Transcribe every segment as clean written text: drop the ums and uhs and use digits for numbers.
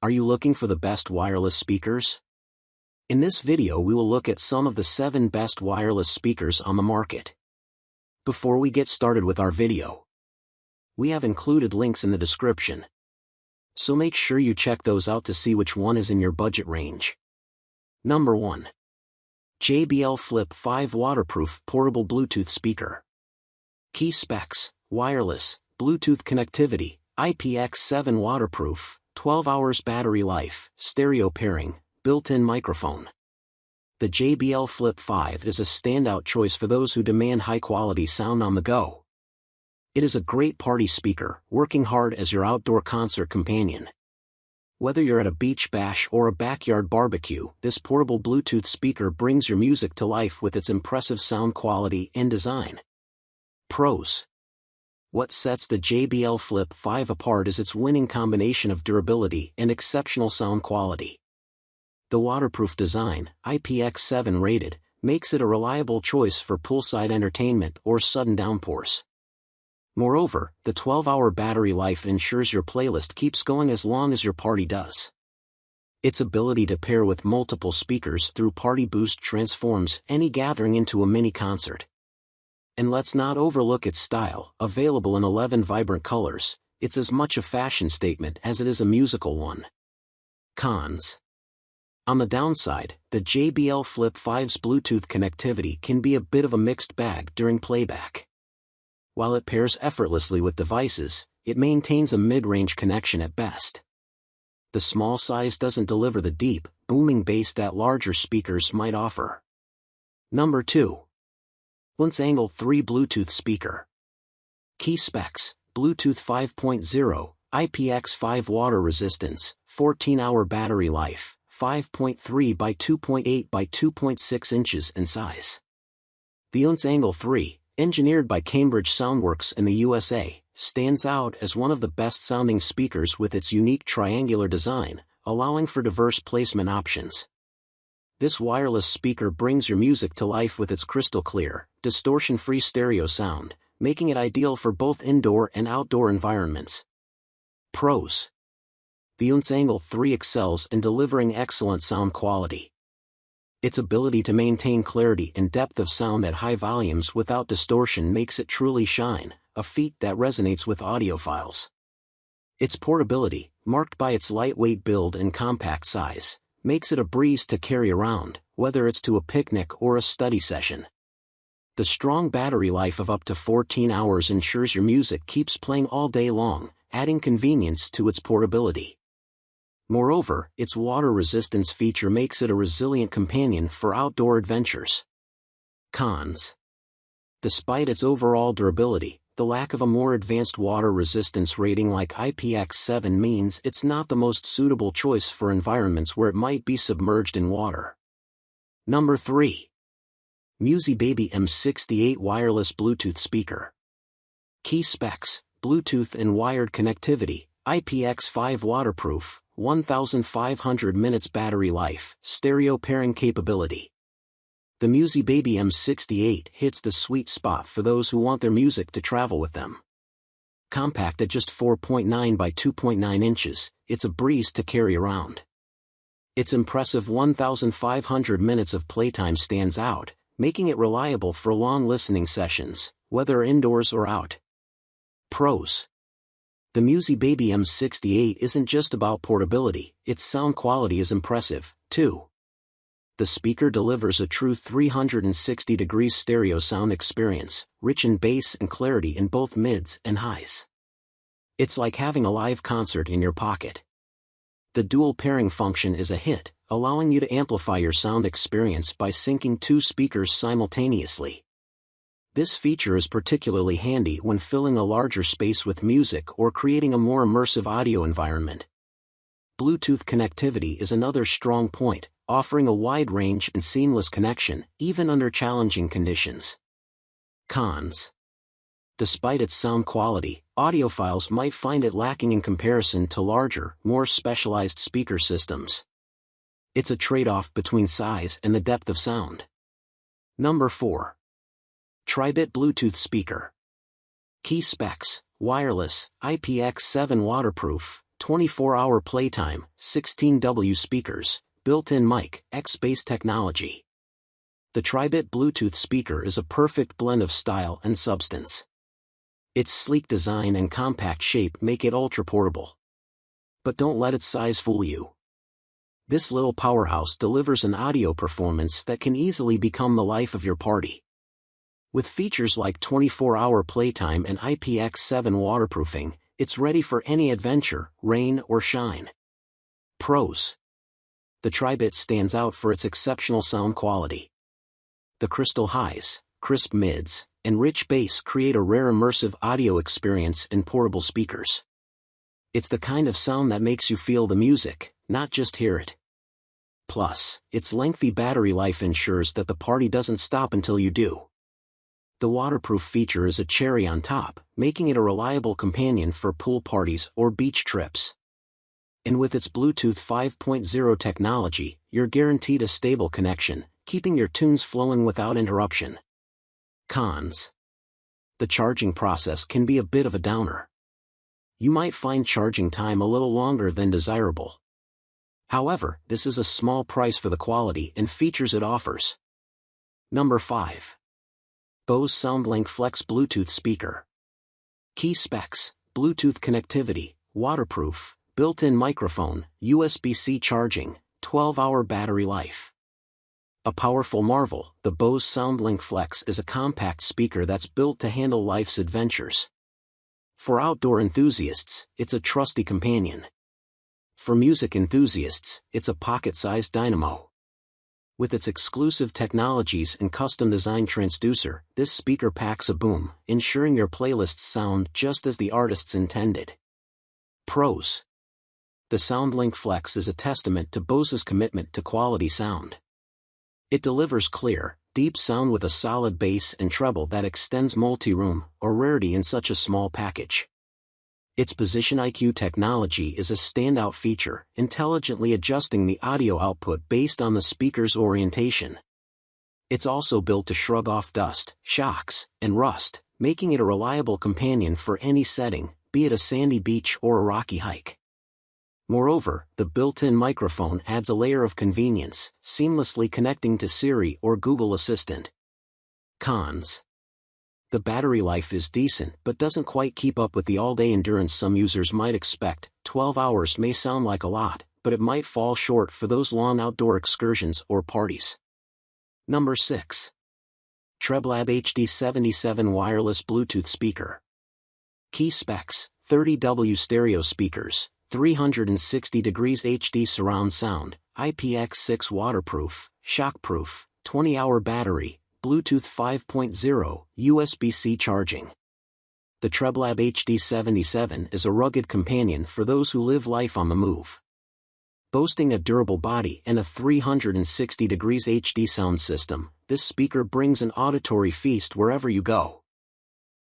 Are you looking for the best wireless speakers? In this video we will look at some of the 7 best wireless speakers on the market. Before we get started with our video, we have included links in the description, so make sure you check those out to see which one is in your budget range. Number 1. JBL Flip 5 Waterproof Portable Bluetooth Speaker. Key specs: wireless, Bluetooth connectivity, IPX7 waterproof, 12 hours battery life, stereo pairing, built-in microphone. The JBL Flip 5 is a standout choice for those who demand high-quality sound on the go. It is a great party speaker, working hard as your outdoor concert companion. Whether you're at a beach bash or a backyard barbecue, this portable Bluetooth speaker brings your music to life with its impressive sound quality and design. Pros. What sets the JBL Flip 5 apart is its winning combination of durability and exceptional sound quality. The waterproof design, IPX7 rated, makes it a reliable choice for poolside entertainment or sudden downpours. Moreover, the 12-hour battery life ensures your playlist keeps going as long as your party does. Its ability to pair with multiple speakers through Party Boost transforms any gathering into a mini concert. And let's not overlook its style. Available in 11 vibrant colors, it's as much a fashion statement as it is a musical one. Cons. On the downside, the JBL Flip 5's Bluetooth connectivity can be a bit of a mixed bag during playback. While it pairs effortlessly with devices, it maintains a mid-range connection at best. The small size doesn't deliver the deep, booming bass that larger speakers might offer. Number 2. Oontz Angle 3 Bluetooth Speaker. Key specs: Bluetooth 5.0, IPX5 water resistance, 14-hour battery life, 5.3 by 2.8 by 2.6 inches in size. The Oontz Angle 3, engineered by Cambridge Soundworks in the USA, stands out as one of the best-sounding speakers with its unique triangular design, allowing for diverse placement options. This wireless speaker brings your music to life with its crystal-clear, distortion-free stereo sound, making it ideal for both indoor and outdoor environments. Pros. The Oontz Angle 3 excels in delivering excellent sound quality. Its ability to maintain clarity and depth of sound at high volumes without distortion makes it truly shine, a feat that resonates with audiophiles. Its portability, marked by its lightweight build and compact size, makes it a breeze to carry around, whether it's to a picnic or a study session. The strong battery life of up to 14 hours ensures your music keeps playing all day long, adding convenience to its portability. Moreover, its water resistance feature makes it a resilient companion for outdoor adventures. Cons. Despite its overall durability, the lack of a more advanced water resistance rating like IPX7 means it's not the most suitable choice for environments where it might be submerged in water. Number 3. MusiBaby M68 Wireless Bluetooth Speaker. Key specs: Bluetooth and wired connectivity, IPX5 waterproof, 1,500 minutes battery life, stereo pairing capability. The MusiBaby M68 hits the sweet spot for those who want their music to travel with them. Compact at just 4.9 by 2.9 inches, it's a breeze to carry around. Its impressive 1,500 minutes of playtime stands out, making it reliable for long listening sessions, whether indoors or out. Pros. The MusiBaby M68 isn't just about portability, its sound quality is impressive, too. The speaker delivers a true 360-degree stereo sound experience, rich in bass and clarity in both mids and highs. It's like having a live concert in your pocket. The dual pairing function is a hit, allowing you to amplify your sound experience by syncing 2 speakers simultaneously. This feature is particularly handy when filling a larger space with music or creating a more immersive audio environment. Bluetooth connectivity is another strong point, offering a wide range and seamless connection, even under challenging conditions. Cons. Despite its sound quality, audiophiles might find it lacking in comparison to larger, more specialized speaker systems. It's a trade-off between size and the depth of sound. Number 4. Tribit Bluetooth Speaker. Key specs: wireless, IPX7 waterproof, 24-hour playtime, 16W speakers, built-in mic, X-Bass technology. The Tribit Bluetooth speaker is a perfect blend of style and substance. Its sleek design and compact shape make it ultra-portable. But don't let its size fool you. This little powerhouse delivers an audio performance that can easily become the life of your party. With features like 24-hour playtime and IPX7 waterproofing, it's ready for any adventure, rain or shine. Pros. The Tribit stands out for its exceptional sound quality. The crystal highs, crisp mids, and rich bass create a rare immersive audio experience in portable speakers. It's the kind of sound that makes you feel the music, not just hear it. Plus, its lengthy battery life ensures that the party doesn't stop until you do. The waterproof feature is a cherry on top, making it a reliable companion for pool parties or beach trips. And with its Bluetooth 5.0 technology, you're guaranteed a stable connection, keeping your tunes flowing without interruption. Cons. The charging process can be a bit of a downer. You might find charging time a little longer than desirable. However, this is a small price for the quality and features it offers. Number 5. Bose SoundLink Flex Bluetooth Speaker. Key specs: Bluetooth connectivity, waterproof, built-in microphone, USB-C charging, 12-hour battery life. A powerful marvel, the Bose SoundLink Flex is a compact speaker that's built to handle life's adventures. For outdoor enthusiasts, it's a trusty companion. For music enthusiasts, it's a pocket-sized dynamo. With its exclusive technologies and custom-designed transducer, this speaker packs a boom, ensuring your playlists sound just as the artists intended. Pros. The SoundLink Flex is a testament to Bose's commitment to quality sound. It delivers clear, deep sound with a solid bass and treble that extends multi-room, a rarity in such a small package. Its Position IQ technology is a standout feature, intelligently adjusting the audio output based on the speaker's orientation. It's also built to shrug off dust, shocks, and rust, making it a reliable companion for any setting, be it a sandy beach or a rocky hike. Moreover, the built-in microphone adds a layer of convenience, seamlessly connecting to Siri or Google Assistant. Cons. The battery life is decent but doesn't quite keep up with the all-day endurance some users might expect. 12 hours may sound like a lot, but it might fall short for those long outdoor excursions or parties. Number 6. TREBLAB HD77 Wireless Bluetooth Speaker. Key specs: 30W stereo speakers, 360 degrees HD surround sound, IPX6 waterproof, shockproof, 20-hour battery, Bluetooth 5.0, USB-C charging. The TREBLAB HD77 is a rugged companion for those who live life on the move. Boasting a durable body and a 360 degrees HD sound system, this speaker brings an auditory feast wherever you go.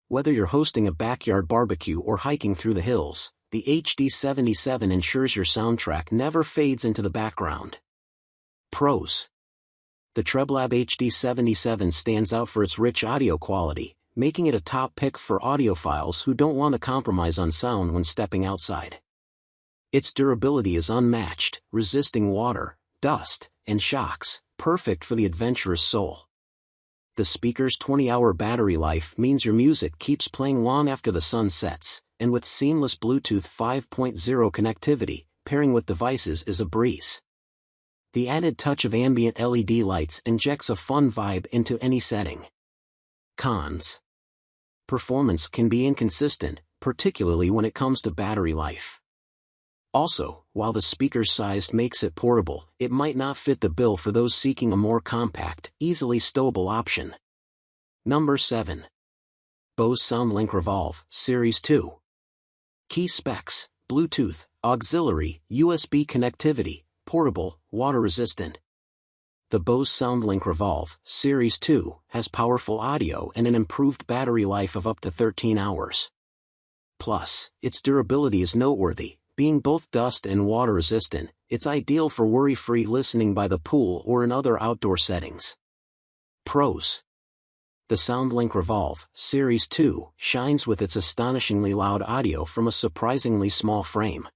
Whether you're hosting a backyard barbecue or hiking through the hills, the HD77 ensures your soundtrack never fades into the background. Pros. The TREBLAB HD77 stands out for its rich audio quality, making it a top pick for audiophiles who don't want to compromise on sound when stepping outside. Its durability is unmatched, resisting water, dust, and shocks, perfect for the adventurous soul. The speaker's 20-hour battery life means your music keeps playing long after the sun sets, and with seamless Bluetooth 5.0 connectivity, pairing with devices is a breeze. The added touch of ambient LED lights injects a fun vibe into any setting. Cons. Performance can be inconsistent, particularly when it comes to battery life. Also, while the speaker's size makes it portable, it might not fit the bill for those seeking a more compact, easily stowable option. Number 7. Bose SoundLink Revolve, Series 2. Key specs: Bluetooth, auxiliary, USB connectivity, portable, water-resistant. The Bose SoundLink Revolve, Series 2, has powerful audio and an improved battery life of up to 13 hours. Plus, its durability is noteworthy. Being both dust and water-resistant, it's ideal for worry-free listening by the pool or in other outdoor settings. Pros. The SoundLink Revolve, Series 2, shines with its astonishingly loud audio from a surprisingly small frame.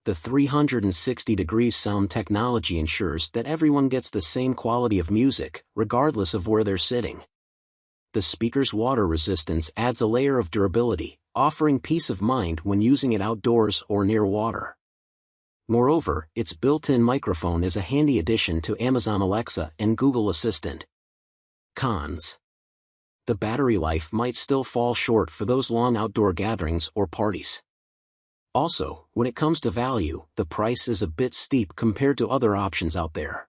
The 360-degree sound technology ensures that everyone gets the same quality of music, regardless of where they're sitting. The speaker's water resistance adds a layer of durability, offering peace of mind when using it outdoors or near water. Moreover, its built-in microphone is a handy addition to Amazon Alexa and Google Assistant. Cons: the battery life might still fall short for those long outdoor gatherings or parties. Also, when it comes to value, the price is a bit steep compared to other options out there.